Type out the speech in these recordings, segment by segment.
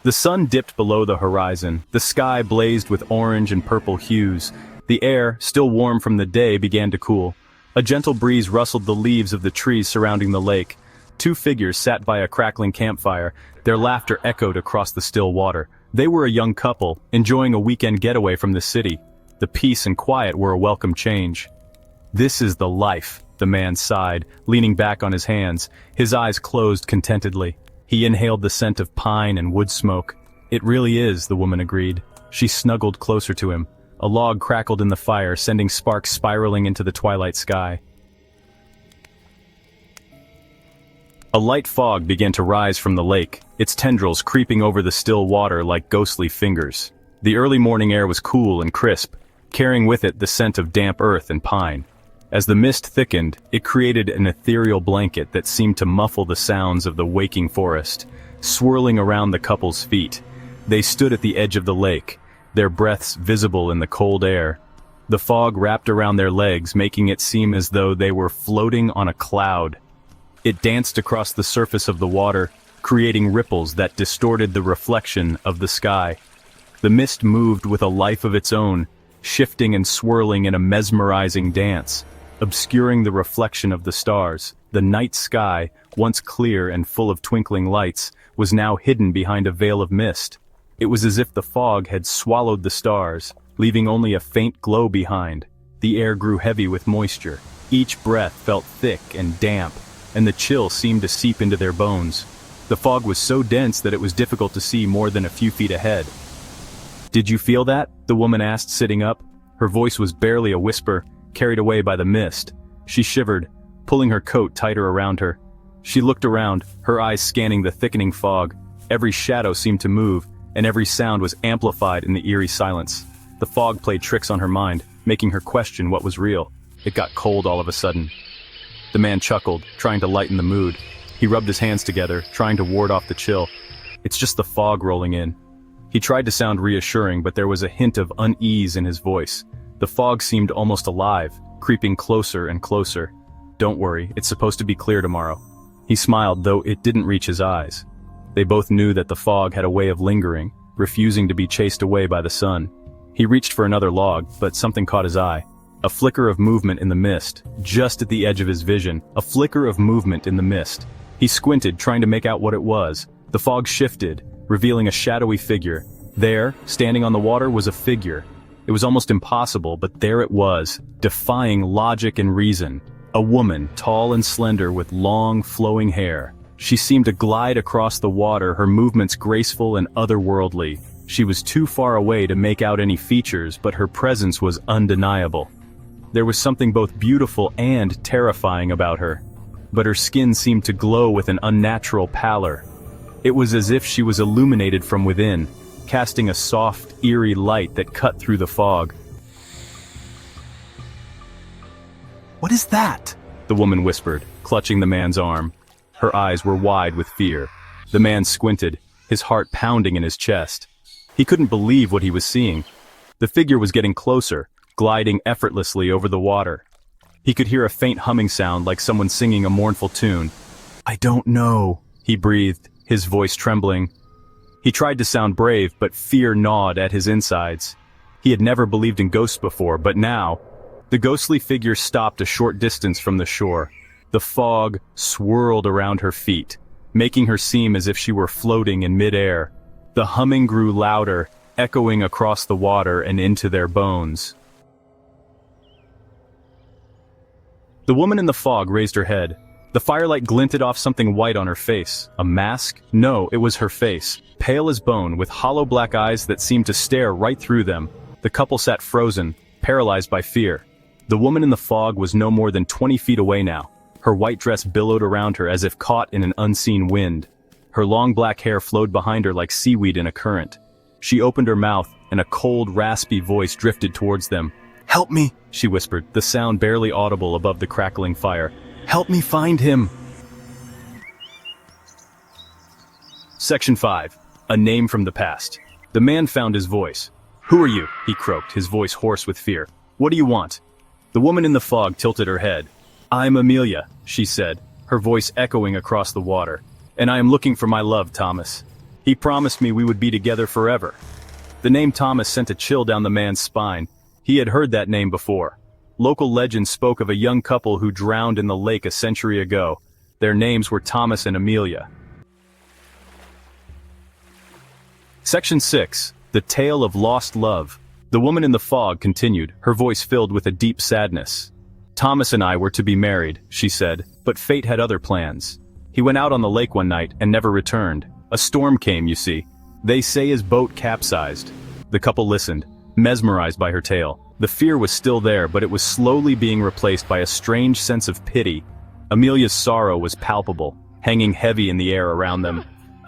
The sun dipped below the horizon, the sky blazed with orange and purple hues. The air, still warm from the day, began to cool. A gentle breeze rustled the leaves of the trees surrounding the lake. Two figures sat by a crackling campfire, their laughter echoed across the still water. They were a young couple, enjoying a weekend getaway from the city. The peace and quiet were a welcome change. "This is the life," the man sighed, leaning back on his hands, his eyes closed contentedly. He inhaled the scent of pine and wood smoke. "It really is," the woman agreed. She snuggled closer to him. A log crackled in the fire, sending sparks spiraling into the twilight sky. A light fog began to rise from the lake, its tendrils creeping over the still water like ghostly fingers. The early morning air was cool and crisp, carrying with it the scent of damp earth and pine. As the mist thickened, it created an ethereal blanket that seemed to muffle the sounds of the waking forest, swirling around the couple's feet. They stood at the edge of the lake, their breaths visible in the cold air. The fog wrapped around their legs, making it seem as though they were floating on a cloud. It danced across the surface of the water, creating ripples that distorted the reflection of the sky. The mist moved with a life of its own, shifting and swirling in a mesmerizing dance, obscuring the reflection of the stars. The night sky, once clear and full of twinkling lights, was now hidden behind a veil of mist. It was as if the fog had swallowed the stars, leaving only a faint glow behind. The air grew heavy with moisture. Each breath felt thick and damp, and the chill seemed to seep into their bones. The fog was so dense that it was difficult to see more than a few feet ahead. "Did you feel that?" the woman asked, sitting up. Her voice was barely a whisper, carried away by the mist. She shivered, pulling her coat tighter around her. She looked around, her eyes scanning the thickening fog. Every shadow seemed to move, and every sound was amplified in the eerie silence. The fog played tricks on her mind, making her question what was real. It got cold all of a sudden. The man chuckled, trying to lighten the mood. He rubbed his hands together, trying to ward off the chill. "It's just the fog rolling in." He tried to sound reassuring, but there was a hint of unease in his voice. The fog seemed almost alive, creeping closer and closer. "Don't worry, it's supposed to be clear tomorrow." He smiled, though it didn't reach his eyes. They both knew that the fog had a way of lingering, refusing to be chased away by the sun. He reached for another log, but something caught his eye. A flicker of movement in the mist, just at the edge of his vision, a flicker of movement in the mist. He squinted, trying to make out what it was. The fog shifted, revealing a shadowy figure. There, standing on the water, was a figure. It was almost impossible, but there it was, defying logic and reason. A woman, tall and slender with long, flowing hair. She seemed to glide across the water, her movements graceful and otherworldly. She was too far away to make out any features, but her presence was undeniable. There was something both beautiful and terrifying about her. But her skin seemed to glow with an unnatural pallor. It was as if she was illuminated from within, casting a soft, eerie light that cut through the fog. "What is that?" the woman whispered, clutching the man's arm. Her eyes were wide with fear. The man squinted, his heart pounding in his chest. He couldn't believe what he was seeing. The figure was getting closer, gliding effortlessly over the water. He could hear a faint humming sound like someone singing a mournful tune. "I don't know," he breathed, his voice trembling. He tried to sound brave, but fear gnawed at his insides. He had never believed in ghosts before, but now... The ghostly figure stopped a short distance from the shore. The fog swirled around her feet, making her seem as if she were floating in midair. The humming grew louder, echoing across the water and into their bones. The woman in the fog raised her head. The firelight glinted off something white on her face. A mask? No, it was her face, pale as bone, with hollow black eyes that seemed to stare right through them. The couple sat frozen, paralyzed by fear. The woman in the fog was no more than 20 feet away now. Her white dress billowed around her as if caught in an unseen wind. Her long black hair flowed behind her like seaweed in a current. She opened her mouth, and a cold, raspy voice drifted towards them. "Help me," she whispered, the sound barely audible above the crackling fire. "Help me find him." Section 5. A name from the past. The man found his voice. "Who are you?" he croaked, his voice hoarse with fear. "What do you want?" The woman in the fog tilted her head. "I'm Amelia," she said, her voice echoing across the water. "And I am looking for my love, Thomas." He promised me we would be together forever. The name Thomas sent a chill down the man's spine. He had heard that name before. Local legend spoke of a young couple who drowned in the lake a century ago. Their names were Thomas and Amelia. Section 6. The Tale of Lost Love. The woman in the fog continued, her voice filled with a deep sadness. Thomas and I were to be married, she said, but fate had other plans. He went out on the lake one night and never returned. A storm came, you see. They say his boat capsized. The couple listened, mesmerized by her tale. The fear was still there, but it was slowly being replaced by a strange sense of pity. Amelia's sorrow was palpable, hanging heavy in the air around them.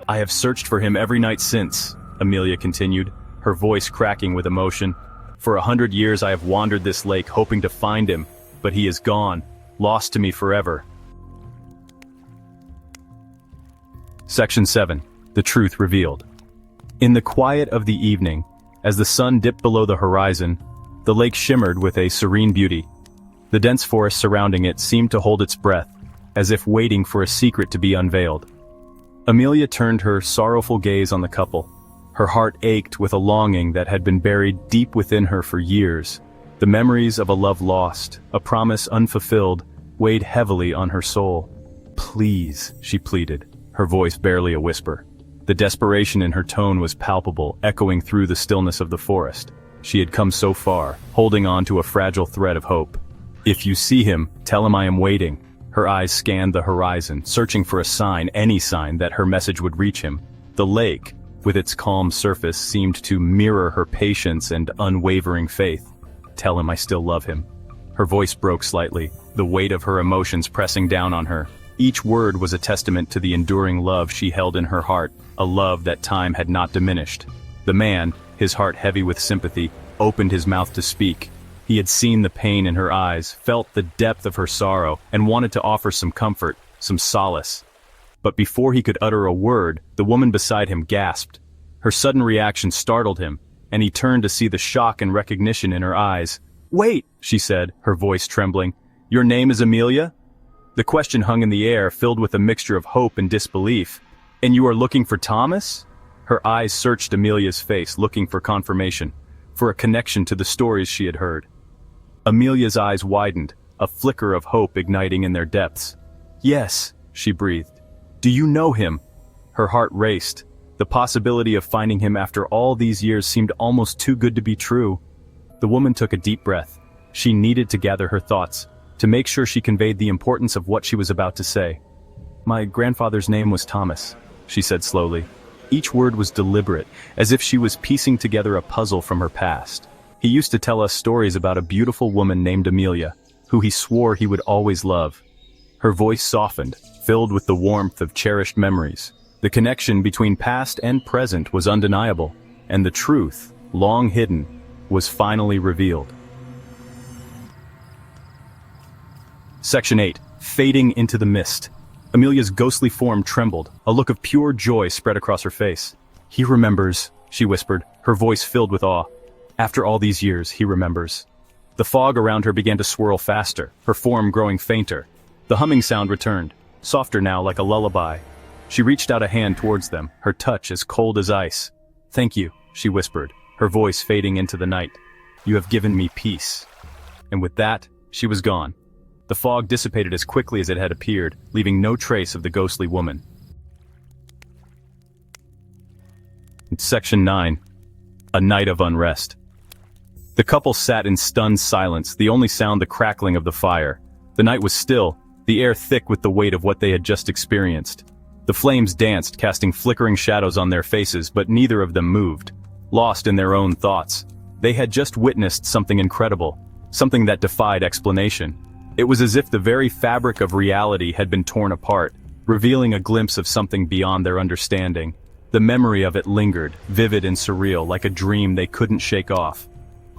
I have searched for him every night since, Amelia continued, her voice cracking with emotion. For 100 years I have wandered this lake hoping to find him, but he is gone, lost to me forever. Section 7. The Truth Revealed. In the quiet of the evening, as the sun dipped below the horizon, the lake shimmered with a serene beauty. The dense forest surrounding it seemed to hold its breath, as if waiting for a secret to be unveiled. Amelia turned her sorrowful gaze on the couple. Her heart ached with a longing that had been buried deep within her for years. The memories of a love lost, a promise unfulfilled, weighed heavily on her soul. Please, she pleaded, her voice barely a whisper. The desperation in her tone was palpable, echoing through the stillness of the forest. She had come so far, holding on to a fragile thread of hope. If you see him, tell him I am waiting. Her eyes scanned the horizon, searching for a sign, any sign that her message would reach him. The lake, with its calm surface, seemed to mirror her patience and unwavering faith. Tell him I still love him. Her voice broke slightly, the weight of her emotions pressing down on her. Each word was a testament to the enduring love she held in her heart, a love that time had not diminished. The man, his heart heavy with sympathy, opened his mouth to speak. He had seen the pain in her eyes, felt the depth of her sorrow, and wanted to offer some comfort, some solace. But before he could utter a word, the woman beside him gasped. Her sudden reaction startled him, and he turned to see the shock and recognition in her eyes. "Wait," she said, her voice trembling. "Your name is Amelia?" The question hung in the air, filled with a mixture of hope and disbelief. "And you are looking for Thomas?" Her eyes searched Amelia's face, looking for confirmation, for a connection to the stories she had heard. Amelia's eyes widened, a flicker of hope igniting in their depths. "Yes," she breathed. "Do you know him?" Her heart raced. The possibility of finding him after all these years seemed almost too good to be true. The woman took a deep breath. She needed to gather her thoughts, to make sure she conveyed the importance of what she was about to say. "My grandfather's name was Thomas," she said slowly. Each word was deliberate, as if she was piecing together a puzzle from her past. He used to tell us stories about a beautiful woman named Amelia, who he swore he would always love. Her voice softened, filled with the warmth of cherished memories. The connection between past and present was undeniable, and the truth, long hidden, was finally revealed. Section 8. Fading into the mist. Amelia's ghostly form trembled, a look of pure joy spread across her face. "He remembers," she whispered, her voice filled with awe. "After all these years, he remembers." The fog around her began to swirl faster, her form growing fainter. The humming sound returned, softer now like a lullaby. She reached out a hand towards them, her touch as cold as ice. "Thank you," she whispered, her voice fading into the night. "You have given me peace." And with that, she was gone. The fog dissipated as quickly as it had appeared, leaving no trace of the ghostly woman. Section 9. A Night of Unrest. The couple sat in stunned silence, the only sound the crackling of the fire. The night was still, the air thick with the weight of what they had just experienced. The flames danced, casting flickering shadows on their faces, but neither of them moved. Lost in their own thoughts. They had just witnessed something incredible, something that defied explanation. It was as if the very fabric of reality had been torn apart, revealing a glimpse of something beyond their understanding. The memory of it lingered, vivid and surreal, like a dream they couldn't shake off.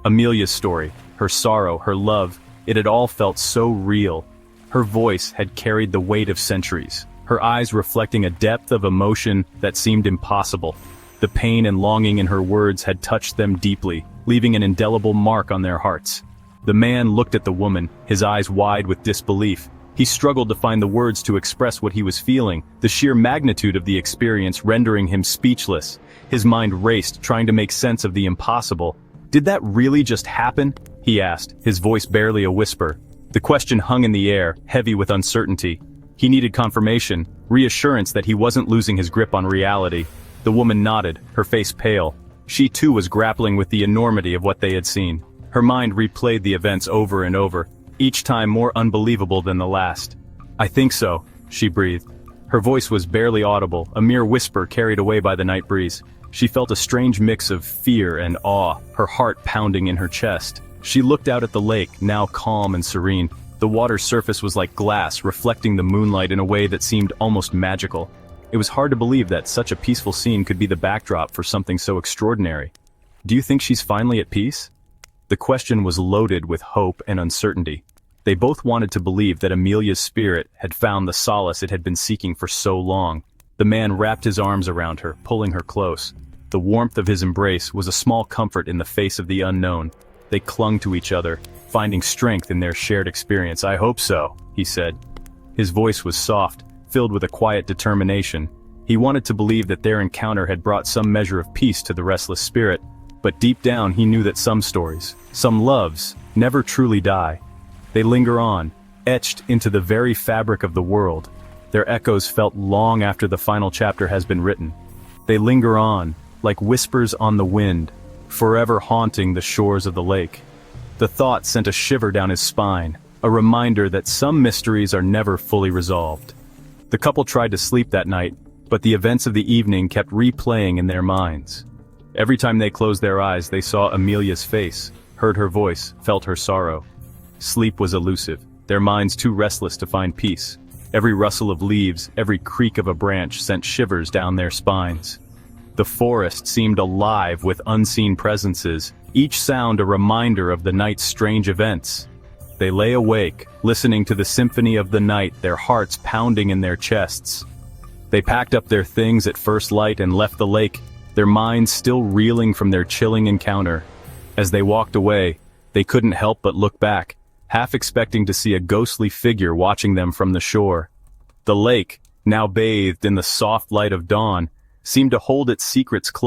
Amelia's story, her sorrow, her love, it had all felt so real. Her voice had carried the weight of centuries, her eyes reflecting a depth of emotion that seemed impossible. The pain and longing in her words had touched them deeply, leaving an indelible mark on their hearts. The man looked at the woman, his eyes wide with disbelief. He struggled to find the words to express what he was feeling, the sheer magnitude of the experience rendering him speechless. His mind raced, trying to make sense of the impossible. Did that really just happen? He asked, his voice barely a whisper. The question hung in the air, heavy with uncertainty. He needed confirmation, reassurance that he wasn't losing his grip on reality. The woman nodded, her face pale. She too was grappling with the enormity of what they had seen. Her mind replayed the events over and over, each time more unbelievable than the last. I think so, she breathed. Her voice was barely audible, a mere whisper carried away by the night breeze. She felt a strange mix of fear and awe, her heart pounding in her chest. She looked out at the lake, now calm and serene. The water's surface was like glass, reflecting the moonlight in a way that seemed almost magical. It was hard to believe that such a peaceful scene could be the backdrop for something so extraordinary. Do you think she's finally at peace? The question was loaded with hope and uncertainty. They both wanted to believe that Amelia's spirit had found the solace it had been seeking for so long. The man wrapped his arms around her, pulling her close. The warmth of his embrace was a small comfort in the face of the unknown. They clung to each other, finding strength in their shared experience. I hope so, he said. His voice was soft, filled with a quiet determination. He wanted to believe that their encounter had brought some measure of peace to the restless spirit, but deep down he knew that some stories, some loves, never truly die. They linger on, etched into the very fabric of the world. Their echoes felt long after the final chapter has been written. They linger on, like whispers on the wind, forever haunting the shores of the lake. The thought sent a shiver down his spine, a reminder that some mysteries are never fully resolved. The couple tried to sleep that night, but the events of the evening kept replaying in their minds. Every time they closed their eyes, they saw Amelia's face, heard her voice, felt her sorrow. Sleep was elusive, their minds too restless to find peace. Every rustle of leaves, every creak of a branch sent shivers down their spines. The forest seemed alive with unseen presences, each sound a reminder of the night's strange events. They lay awake, listening to the symphony of the night, their hearts pounding in their chests. They packed up their things at first light and left the lake, their minds still reeling from their chilling encounter. As they walked away, they couldn't help but look back, half expecting to see a ghostly figure watching them from the shore. The lake, now bathed in the soft light of dawn, seemed to hold its secrets close.